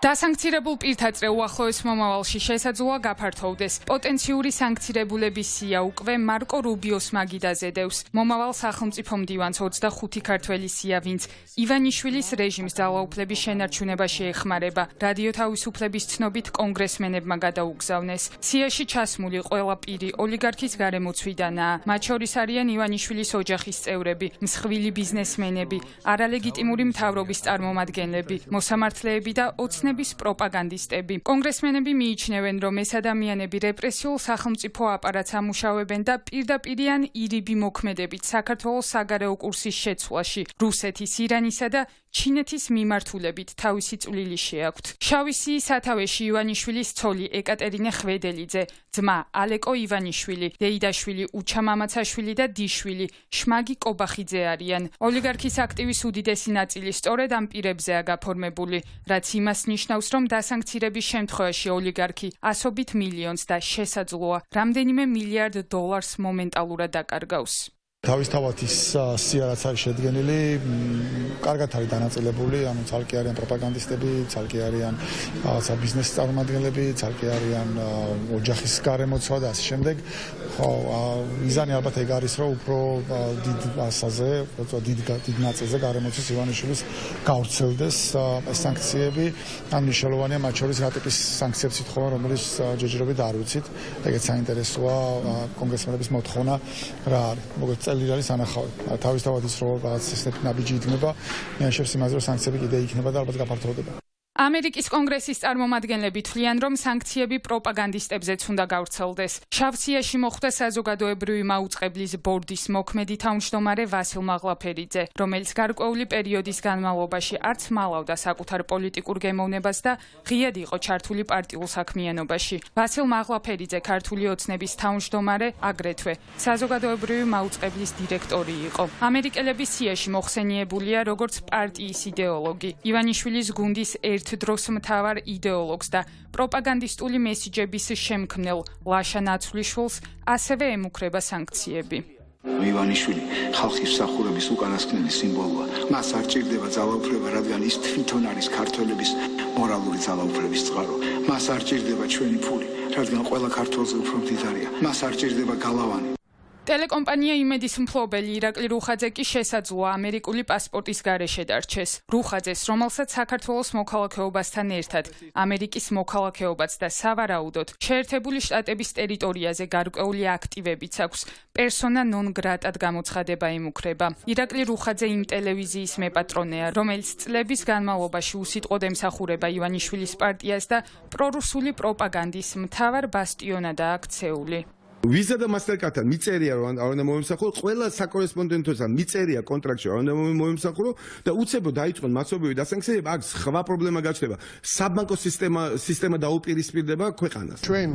დასანქცირებულ პირთა უახლოეს მომავალში შესაძლოა გაფართოვდეს. პოტენციური სანქცირებულების სია უკვე მარკო რუბიოს მაგიდაზე დევს. მომავალ სახელმწიფო მდივანს 25 ქართველი სია, ვინც ივანიშვილის რეჟიმს ძალაუფლების შენარჩუნებაში ეხმარება. რადიო თავისუფლების ცნობით კონგრესმენებმა გადაუგზავნეს. სიაში ჩასმული ყველა პირი ოლიგარქის გარემოცვიდანაა. მათ შორის არიან ივანიშვილის ოჯახის წევრები, მსხვილი ბიზნესმენები, არალეგიტიმური მთავრობის წარმომადგენლები, მოსამართლეები და ოცნების პროპაგანდისტები. კონგრესმენები მიიჩნევენ, რომ ეს ადამიანები რეპრესიულ სახელმწიფო აპარატს ამუშავებენ და პირდაპირიან ირიბი მოქმედებით საქართველოს საგარეო კურსის შეცვლაში, რუსეთის, ირანისა და ჩინეთის მიმართულებით თავისი წვლილი შეაქვთ. შავი სიის სათავეში ივანიშვილის ცოლი ეკატერინე ხვედელიძე, ძმა ალეკო ივანიშვილი, დეიდაშვილი უჩა მამაცაშვილი და დიშვილი შმაგი კობახიძე არიან. ოლიგარქის აქტივის უდიდესი ნაწილი სწორედ ამ პირებზეა გაფორმებული, რაც იმას ნიშნავს, რომ დასანქცირების შემთხვევაში ოლიგარქი ასობით მილიონს და შესაძლოა რამდენიმე მილიარდ დოლარს მომენტალურად დაკარგავს. თავისთავად ის სია რაც არის შედგენილი, კარგად არის დანაწილებული, ანუ ცალკე არიან პროპაგანდისტები, ცალკე არიან ბიზნესის წარმომადგენლები, ცალკე არიან ოჯახის გარემოცვა და ასე შემდეგ. ხო, მიზანი ალბათ ეგ არის, რომ უფრო დიდ მასაზე, დიდ ნაწილზე გარემოცვის ივანიშვილის გავრცელდეს ეს სანქციები. ან მნიშვნელოვანია მათ შორის რა ტიპის სანქციებს ითხოვენ, რომელიც ჯერჯერობით არ ვიცით. ეგეც საინტერესოა კონგრესმენების მოთხოვნა რა არის. მოგეთ წელი არის ანახავი. თავისთავად ის რომ რაღაც ესეთი ნაბიჯი იდგმება, მეაშებს იმაზე რომ სანქციები კიდე იქნება და ალბათ გაფართოვდება. ამერიკის კონგრესის წარმომადგენლები თვლიან, რომ სანქციები პროპაგანდისტებზეც უნდა გავრცელდეს. შავ სიაში მოხვდა საზოგადოებრივი მაუწყებლის ბორდის მოქმედი თავმჯდომარე ვასილ მაღლაფერიძე, რომელიც გარკვეული პერიოდის განმავლობაში არც მალავდა საკუთარ პოლიტიკურ გემოვნებას და ღიად იყო ჩართული პარტიულ საქმიანობაში. ვასილ მაღლაფერიძე ქართული ოცნების თავმჯდომარე, აგრეთვე საზოგადოებრივი მაუწყებლის დირექტორი იყო. ამერიკელები სიაში მოხსენიებულია როგორც პარტიის იდეოლოგი. ივანიშვილის გუნდის ერთ დროს მთავარ იდეოლოგს და პროპაგანდისტული მესიჯების შემქმნელ ლაშა ნაცვლიშვილს ასევე ემუქრება სანქციები. ივანიშვილი ხალხის მსახურების უკანასკნელი სიმბოლოა. მას არ ჭირდება ძალაუფლება, რადგან ის თვითონ არის ქართველების მორალური ძალაუფლების წყარო. მას არ ჭირდება ჩვენი ფული, რადგან ყველა ქართველზე უფრო მდიდარია. მას არ ჭირდება გალავანი. ტელეკომპანია იმედის მფლობელი ირაკლი რუხაძე კი შესაძლოა ამერიკული პასპორტის გარეშე დარჩეს. რუხაძეს, რომელსაც საქართველოს მოქალაქეობასთან ერთად ამერიკის მოქალაქეობაც და სავარაუდოდ შეერთებული შტატების ტერიტორიაზე გარკვეული აქტივებიც აქვს, პერსონა ნონ გრატად გამოცხადება ემუქრება. ირაკლი რუხაძე იმ ტელევიზიის მეპატრონეა, რომელიც წლების განმავლობაში უსიტყვოდ ემსახურება ივანიშვილის პარტიას და პრორუსული პროპაგანდის მთავარ ბასტიონადაა ქცეული. ვიზა და მასტერკარდთან მიწერია რომ არ უნდა მოემსახურო, ყველა საკორესპონდენტოსთან მიწერია კონტრაქტში რომ არ უნდა მოემსახურო და უცებო დაიწყონ მასობრივი დასანქციები, აქ სხვა პრობლემა გაჩნდება. საბანკო სისტემა დაუპირისპირდება ქვეყანას. ჩვენ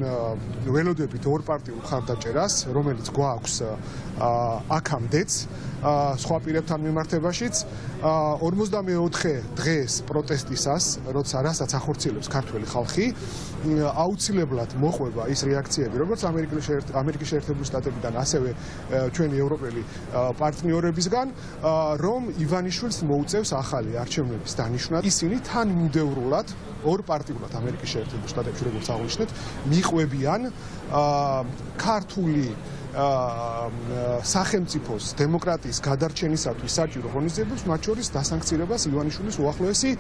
ველოდებით ორ პარტიულ ხარდაჭერას, რომელიც გვაქვს აქამდეც, სხვა პირებთან მიმართებაშიც 44 დღეს პროტესტისას, რასაც ახორციელებს ქართველი ხალხი, აუცილებლად მოყვება ის რეაქციები, როგორც ამერიკის შეერთებული შტატებიდან, ასევე ჩვენი ევროპელი პარტნიორებისგან, რომ ივანიშვილს მოუწევს ახალი არჩევნების დანიშვნა. ისინი თანმიმდევრულად ორ პარტიულად ამერიკის შეერთებულ შტატებში, როგორც აღნიშნეთ, მიყვებიან ქართული სახელმწიფოს დემოკრატიის გადარჩენისათვის საჭირო ღონისძიებებს, მათ შორის დასანქცირებას ივანიშვილის უახლოესი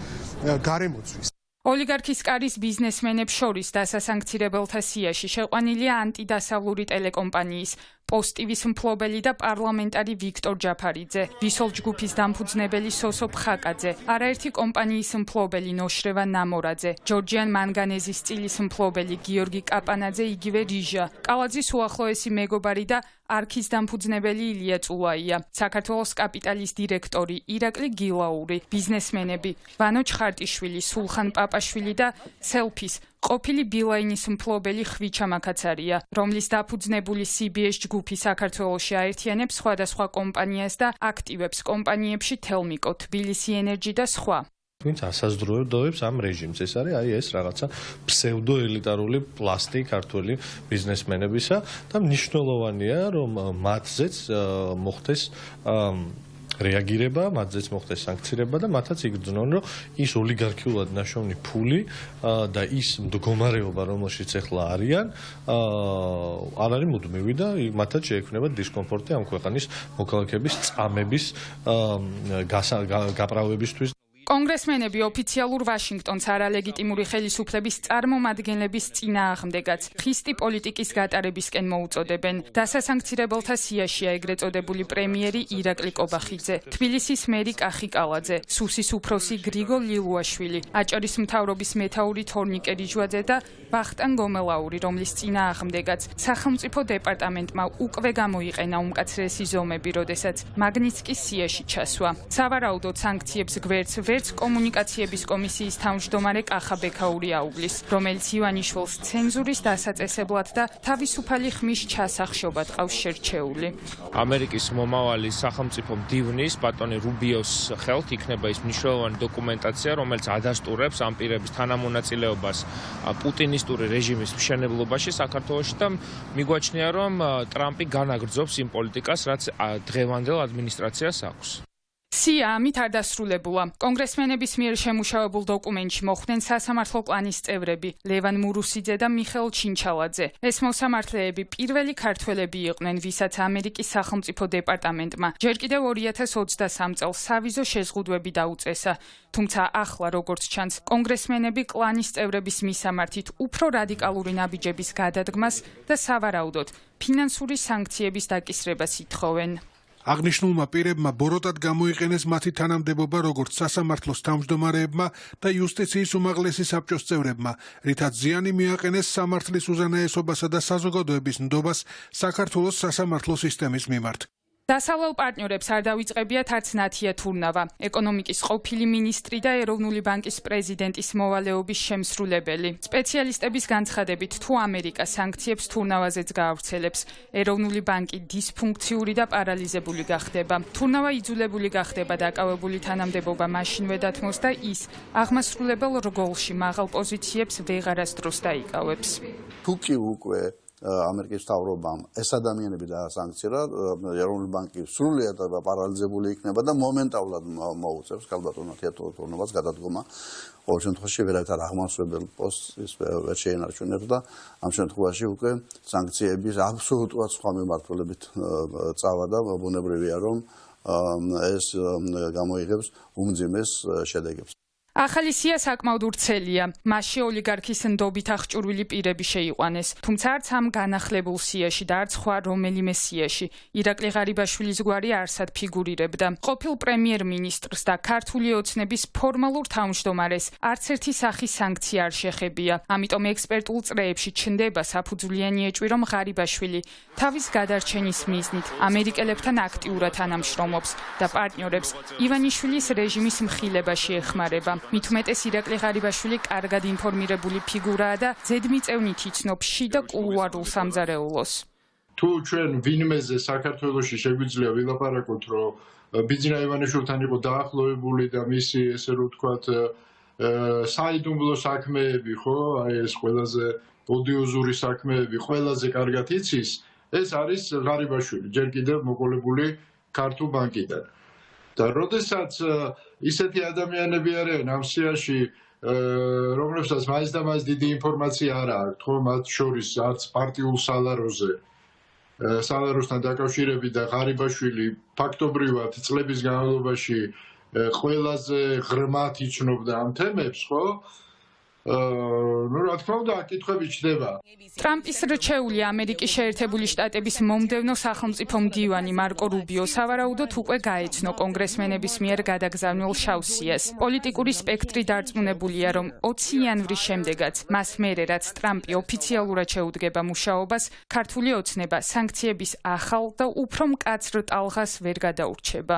გარემოცვის. ოლიგარქის კარის ბიზნესმენებს შორის დასასანქცირებელთა სიაში შეყვანილია ანტიდასავლური ტელეკომპანიის პოსტივის მფლობელი და პარლამენტარი ვიქტორ ჯაფარიძე, ვისოლ ჯგუფის დამფუძნებელი სოსო ფხაკაძე, არაერთი კომპანიის მფლობელი ნოშრევა ნამორაძე, ჯორჯიან მანგანეზის წილის მფლობელი გიორგი კაპანაძე, იგივე რიჟა, კალაძის უახლოესი მეგობარი და არქის დამფუძნებელი ილია წულაია, საქართველოს კაპიტალის დირექტორი ირაკლი გილაური, ბიზნესმენები ვანო ჩხარტიშვილი, სულხან პაპაშვილი და სელფის ყოფილი ბილაინის მფლობელი ხვიჩა მაკაცარია, რომლის დაფუძნებული CBS ჯგუფი საქართველოში აერთიანებს სხვადასხვა კომპანიას და აქტივებს კომპანიებში თელმიკო, თბილისი ენერჯი და სხვა. ვინც ასაზრდოებს ამ რეჟიმს, ეს არის ეს რაღაცა ფსევდოელიტარული პლასტი ქართველი ბიზნესმენებისა და მნიშვნელოვანია რომ მათზეც მოხდეს რეაგირება, მათზეც მოხდეს სანქცირება და მათაც იგრძნონ, რომ ის ოლიგარქიულად ნაშოვნი ფული და ის მდგომარეობა, რომელშიც ახლა არიან, არ არის მუდმივი და მათაც შეექმნება დისკომფორტი ამ ქვეყანის მოქალაქეების წამების გაправებისთვის. კონგრესმენები ოფიციალურ ვაშინგტონს არალეგიტიმური ხელისუფლების წარმომადგენლების წინააღმდეგაც ხისტი პოლიტიკის გატარებისკენ მოუწოდებენ. დასასანქცირებელთა სიაშია ეგრეთ წოდებული პრემიერი ირაკლი კობახიძე, თბილისის მერი კახი კალაძე, სუსის უფროსი გრიგოლ ლილუაშვილი, აჭარის მთავრობის მეთაური თორნიკე რიჯვაძე და ვახტანგ გომელაური, რომლის წინააღმდეგაც სახელმწიფო დეპარტამენტმა უკვე გამოიყენა უმკაცრესი ზომები, როდესაც მაგნიცკის სიაში ჩასვა. სავარაუდოდ სანქციებს გვერდს კომუნიკაციების კომისიის თავმჯდომარე კახა ბექაური აუგლის, რომელიც ივანიშვილს ცენზურის დასაწესებლად და თავისუფალი ხმის ჩასახშობად ყავს შერჩეული. ამერიკის მომავალი სახელმწიფო მდივნის ბატონი რუბიოს ხელთ იქნება ის მნიშვნელოვანი დოკუმენტაცია, რომელიც ადასტურებს ამ პირების თანამონაწილეობას პუტინისტური რეჟიმის მშენებლობაში საქართველოში და მიგვაჩნია, რომ ტრამპი განაგრძობს იმ პოლიტიკას, რაც დღევანდელ ადმინისტრაციას აქვს. სია ამით არ დასრულებულა. კონგრესმენების მიერ შემუშავებულ დოკუმენტში მოხვდნენ სასამართლო კლანის წევრები ლევან მურუსიძე და მიხეილ ჩინჩალაძე. ეს მოსამართლეები პირველი ქართველები იყვნენ, ვისაც ამერიკის სახელმწიფო დეპარტამენტმა ჯერ კიდევ 2023 წელს სავიზო შეზღუდვები დაუწესა. თუმცა ახლა, როგორც ჩანს, კონგრესმენები კლანის წევრების მისამართით უფრო რადიკალური ნაბიჯების გადადგმას და სავარაუდოდ ფინანსური სანქციების დაკისრებას ითხოვენ. აღნიშნულმა პირებმა ბოროტად გამოიყენეს მათი თანამდებობა როგორც სასამართლოს თავმჯდომარეებმა და იუსტიციის უმაღლესი საბჭოს წევრებმა, რითაც ზიანი მიაყენეს სამართლის უზენაესობასა და საზოგადოების ნდობას საქართველოს სასამართლო სისტემის მიმართ. დასავლელ პარტნიორებს არ დავიწყებიათ არც ნათია თურნავა, ეკონომიკის ყოფილი მინისტრი და ეროვნული ბანკის პრეზიდენტის მოვალეობის შემსრულებელი. სპეციალისტების განცხადებით, თუ ამერიკა სანქციებს თურნავაზეც გაავრცელებს, ეროვნული ბანკი დისფუნქციური და პარალიზებული გახდება. თურნავა იძულებული გახდება დაკავებული თანამდებობა მაშინვე დათმოს და ის აღმასრულებელ რგოლში მაღალ პოზიციებს ვეღარასდროს დაიკავებს. თუკი უკვე ამერიკის მთავრობამ ეს ადამიანები დაასანქცირა, ეროვნული ბანკი სრულიად პარალიზებული იქნება და მომენტალურად მოუწევს ქალბატონ ნათია თურნავას გადადგომა. ყოველ შემთხვევაში ვერაფერ აღმასრულებელ პოსტს ვერ შეენარჩუნებს და ამ შემთხვევაში უკვე სანქციების აბსოლუტურად სხვა მიმართულებით წავა და ბუნებრივია, რომ ეს გამოიღებს უმძიმეს შედეგებს. ახალი სია საკმაოდ ვრცელია. მასში ოლიგარქის ნდობით აღჭურვილი პირები შეიყვანეს, თუმცა არც ამ განახლებულ სიაში და არც სხვა რომელიმე სიაში ირაკლი ღარიბაშვილის გვარი არსად ფიგურირებდა. ყოფილ პრემიერ-მინისტრს და ქართული ოცნების ფორმალურ თავმჯდომარეს არც ერთი სახის სანქცია არ შეხებია. ამიტომ ექსპერტულ წრეებში ჩნდება საფუძვლიანი ეჭვი, რომ ღარიბაშვილი თავის გადარჩენის მიზნით ამერიკელებთან აქტიურად თანამშრომლობს და პარტნიორებს ივანიშვილის რეჟიმის მხილებაში ეხმარება. მით უმეტეს ირაკლი ღარიბაშვილი კარგად ინფორმირებული ფიგურაა და ზედმიწევნით იცნობს შიდა კულუარულ სამზარეულოს. თუ ჩვენ ვინმეზე საქართველოში შეგვიძლია ვილაპარაკოთ, რომ ბიძინა ივანიშვილთან იყო დაახლოებული და მისი ესე რომ ვთქვათ საიდუმლო საქმეები, ხო, აი ეს ყველაზე ოდიოზური საქმეები ყველაზე კარგად იცის, ეს არის ღარიბაშვილი, ჯერ კიდევ მოყოლებული ქართულ ბანკიდან. და როდესაც ისეთი ადამიანები არიან ამ სიაში, რომლებსაც მაინც და მაინც დიდი ინფორმაცია არ აქვს, ხო, მათ შორის არც პარტიულ სალაროსთან დაკავშირებით და ღარიბაშვილი ფაქტობრივად წლების განმავლობაში ყველაზე ღრმად იცნობდა ამ თემებს, ხო? რა თქმა უნდა, კითხვები ჩდება. ტრამპის რჩეული ამერიკის შეერთებული შტატების მომდევნო სახელმწიფო მდივანი მარკო რუბიო სავარაუდოდ უკვე გაეცნო კონგრესმენების მიერ გადაგზავნილ შავ სიას. პოლიტიკური სპექტრი დარწმუნებულია, რომ 20 იანვრის შემდეგაც მას მერე რაც ტრამპი ოფიციალურად შეუდგება მუშაობას, ქართული ოცნება სანქციების ახალ და უფრო მკაცრ ტალღას ვერ გადაურჩება.